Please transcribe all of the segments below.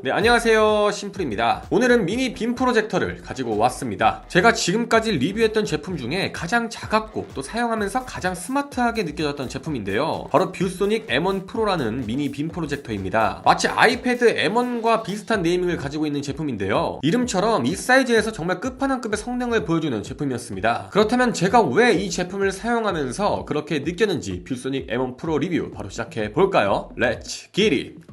네, 안녕하세요, 심플입니다. 오늘은 미니 빔 프로젝터를 가지고 왔습니다. 제가 지금까지 리뷰했던 제품 중에 가장 작았고 또 사용하면서 가장 스마트하게 느껴졌던 제품인데요, 바로 뷰소닉 M1 프로라는 미니 빔 프로젝터입니다. 마치 아이패드 M1과 비슷한 네이밍을 가지고 있는 제품인데요, 이름처럼 이 사이즈에서 정말 끝판왕급의 성능을 보여주는 제품이었습니다. 그렇다면 제가 왜 이 제품을 사용하면서 그렇게 느꼈는지 뷰소닉 M1 프로 리뷰 바로 시작해 볼까요? Let's get it!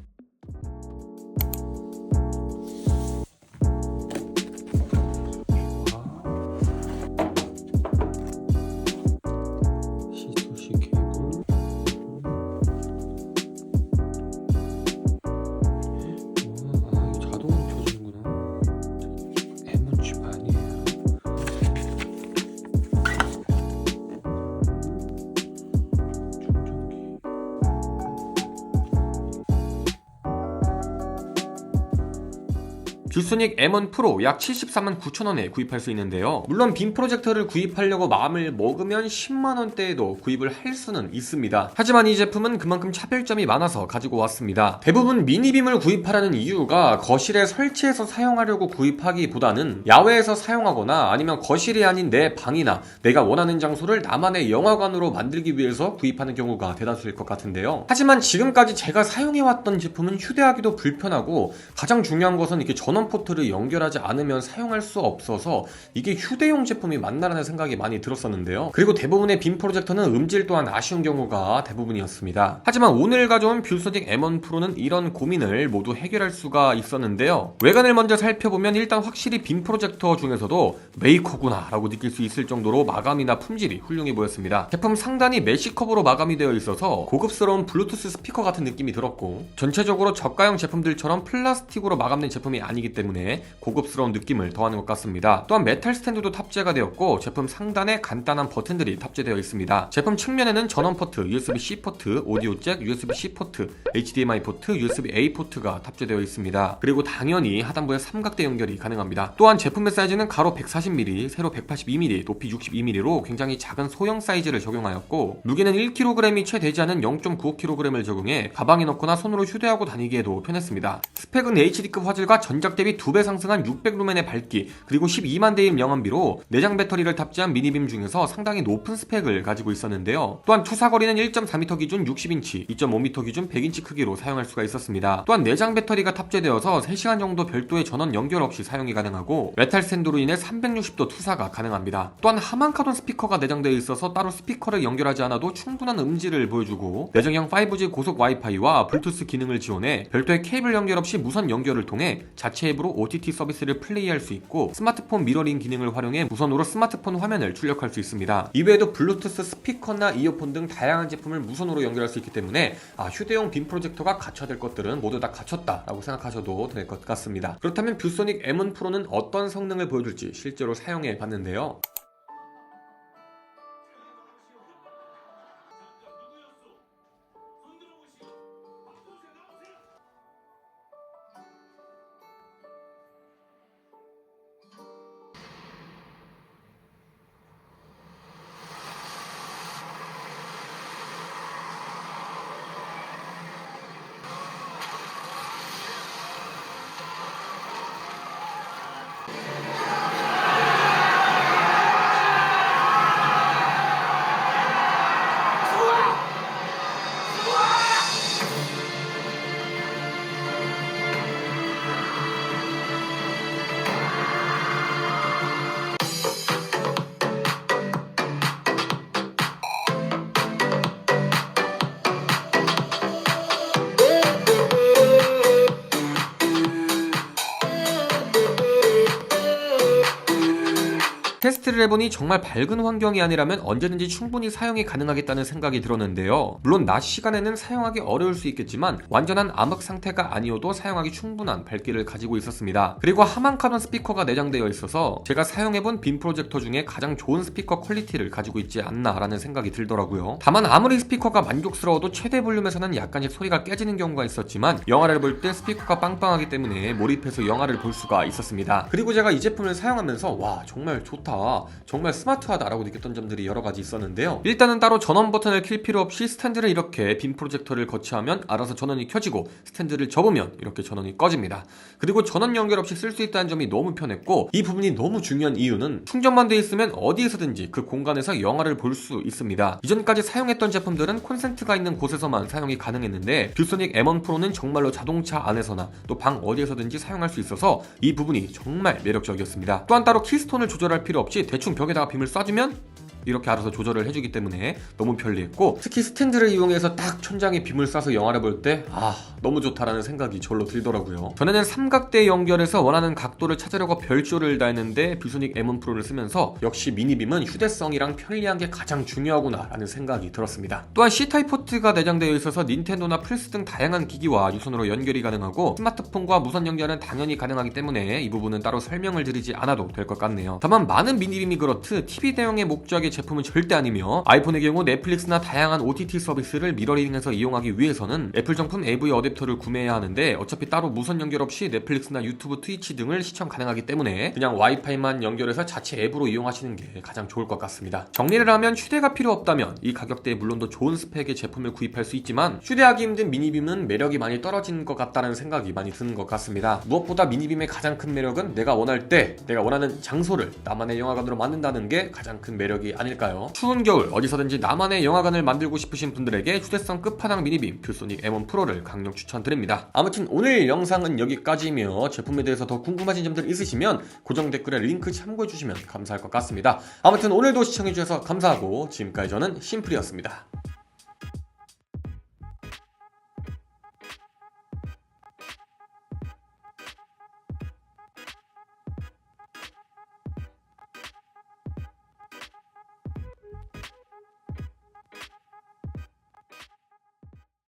뷰소닉 M1 프로 약 74만 9천원에 구입할 수 있는데요, 물론 빔 프로젝터를 구입하려고 마음을 먹으면 10만원대에도 구입을 할 수는 있습니다. 하지만 이 제품은 그만큼 차별점이 많아서 가지고 왔습니다. 대부분 미니빔을 구입하라는 이유가 거실에 설치해서 사용하려고 구입하기보다는 야외에서 사용하거나 아니면 거실이 아닌 내 방이나 내가 원하는 장소를 나만의 영화관으로 만들기 위해서 구입하는 경우가 대다수일 것 같은데요, 하지만 지금까지 제가 사용해왔던 제품은 휴대하기도 불편하고 가장 중요한 것은 이렇게 전원 포트를 연결하지 않으면 사용할 수 없어서 이게 휴대용 제품이 맞나라는 생각이 많이 들었었는데요, 그리고 대부분의 빔 프로젝터는 음질 또한 아쉬운 경우가 대부분이었습니다. 하지만 오늘 가져온 뷰소닉 M1 프로는 이런 고민을 모두 해결할 수가 있었는데요, 외관을 먼저 살펴보면 일단 확실히 빔 프로젝터 중에서도 메이커구나 라고 느낄 수 있을 정도로 마감이나 품질이 훌륭해 보였습니다. 제품 상단이 메쉬컵으로 마감이 되어 있어서 고급스러운 블루투스 스피커 같은 느낌이 들었고, 전체적으로 저가형 제품들처럼 플라스틱으로 마감된 제품이 아니기 때문에 고급스러운 느낌을 더하는 것 같습니다. 또한 메탈 스탠드도 탑재가 되었고, 제품 상단에 간단한 버튼들이 탑재되어 있습니다. 제품 측면에는 전원 포트, USB-C 포트, 오디오 잭, USB-C 포트, HDMI 포트, USB-A 포트가 탑재되어 있습니다. 그리고 당연히 하단부에 삼각대 연결이 가능합니다. 또한 제품의 사이즈는 가로 140mm, 세로 182mm, 높이 62mm로 굉장히 작은 소형 사이즈를 적용하였고, 무게는 1kg이 채 되지 않은 0.95kg을 적용해 가방에 넣거나 손으로 휴대하고 다니기에도 편했습니다. 스펙은 HD급 화질과 전작 대비 2배 상승한 600루멘의 밝기, 그리고 12만 대임 영암비로 내장 배터리를 탑재한 미니빔 중에서 상당히 높은 스펙을 가지고 있었는데요, 또한 투사거리는 1.4m 기준 60인치, 2.5m 기준 100인치 크기로 사용할 수가 있었습니다. 또한 내장 배터리가 탑재되어서 3시간 정도 별도의 전원 연결 없이 사용이 가능하고, 메탈 스탠드로 인해 360도 투사가 가능합니다. 또한 하만카돈 스피커가 내장되어 있어서 따로 스피커를 연결하지 않아도 충분한 음질을 보여주고, 내장형 5G 고속 와이파이와 블루투스 기능을 지원해 별도의 케이블 연결 없이 무선 연결을 통해 자체 앱으로 OTT 서비스를 플레이할 수 있고, 스마트폰 미러링 기능을 활용해 무선으로 스마트폰 화면을 출력할 수 있습니다. 이외에도 블루투스 스피커나 이어폰 등 다양한 제품을 무선으로 연결할 수 있기 때문에 휴대용 빔 프로젝터가 갖춰야 될 것들은 모두 다 갖췄다라고 생각하셔도 될 것 같습니다. 그렇다면 뷰소닉 M1 프로는 어떤 성능을 보여줄지 실제로 사용해 봤는데요, 테스트를 해보니 정말 밝은 환경이 아니라면 언제든지 충분히 사용이 가능하겠다는 생각이 들었는데요, 물론 낮 시간에는 사용하기 어려울 수 있겠지만 완전한 암흑 상태가 아니어도 사용하기 충분한 밝기를 가지고 있었습니다. 그리고 하만카돈 스피커가 내장되어 있어서 제가 사용해본 빔 프로젝터 중에 가장 좋은 스피커 퀄리티를 가지고 있지 않나라는 생각이 들더라고요. 다만 아무리 스피커가 만족스러워도 최대 볼륨에서는 약간씩 소리가 깨지는 경우가 있었지만, 영화를 볼 때 스피커가 빵빵하기 때문에 몰입해서 영화를 볼 수가 있었습니다. 그리고 제가 이 제품을 사용하면서 와, 정말 좋다, 좋다, 정말 스마트하다라고 느꼈던 점들이 여러 가지 있었는데요. 일단은 따로 전원 버튼을 킬 필요 없이 스탠드를 이렇게 빔 프로젝터를 거치하면 알아서 전원이 켜지고, 스탠드를 접으면 이렇게 전원이 꺼집니다. 그리고 전원 연결 없이 쓸 수 있다는 점이 너무 편했고, 이 부분이 너무 중요한 이유는 충전만 돼 있으면 어디에서든지 그 공간에서 영화를 볼 수 있습니다. 이전까지 사용했던 제품들은 콘센트가 있는 곳에서만 사용이 가능했는데 뷰소닉 M1 프로는 정말로 자동차 안에서나 또 방 어디에서든지 사용할 수 있어서 이 부분이 정말 매력적이었습니다. 또한 따로 키스톤을 조절할 필요 없이 대충 벽에다가 빔을 쏴주면 이렇게 알아서 조절을 해주기 때문에 너무 편리했고, 특히 스탠드를 이용해서 딱 천장에 빔을 쏴서 영화를 볼 때 너무 좋다라는 생각이 절로 들더라고요. 전에는 삼각대 연결해서 원하는 각도를 찾으려고 별조를 다 했는데 뷰소닉 M1 프로를 쓰면서 역시 미니빔은 휴대성이랑 편리한 게 가장 중요하구나 라는 생각이 들었습니다. 또한 C타입 포트가 내장되어 있어서 닌텐도나 플스 등 다양한 기기와 유선으로 연결이 가능하고, 스마트폰과 무선 연결은 당연히 가능하기 때문에 이 부분은 따로 설명을 드리지 않아도 될 것 같네요. 다만 많은 미니빔이 그렇듯 TV 대용의 목적의 제품은 절대 아니며, 아이폰의 경우 넷플릭스나 다양한 OTT 서비스를 미러링해서 이용하기 위해서는 애플 정품 AV 어댑터를 구매해야 하는데, 어차피 따로 무선 연결 없이 넷플릭스나 유튜브, 트위치 등을 시청 가능하기 때문에 그냥 와이파이만 연결해서 자체 앱으로 이용하시는 게 가장 좋을 것 같습니다. 정리를 하면 휴대가 필요 없다면 이 가격대에 물론 더 좋은 스펙의 제품을 구입할 수 있지만, 휴대하기 힘든 미니빔은 매력이 많이 떨어진 것 같다는 생각이 많이 드는 것 같습니다. 무엇보다 미니빔의 가장 큰 매력은 내가 원할 때 내가 원하는 장소를 나만의 영화관으로 만든다는 게 가장 큰 매력이 아닐까요? 추운 겨울 어디서든지 나만의 영화관을 만들고 싶으신 분들에게 휴대성 끝판왕 미니빔 뷰소닉 M1 프로를 강력 추천드립니다. 아무튼 오늘 영상은 여기까지이며, 제품에 대해서 더 궁금하신 점들 있으시면 고정 댓글에 링크 참고해주시면 감사할 것 같습니다. 아무튼 오늘도 시청해주셔서 감사하고, 지금까지 저는 심플이었습니다.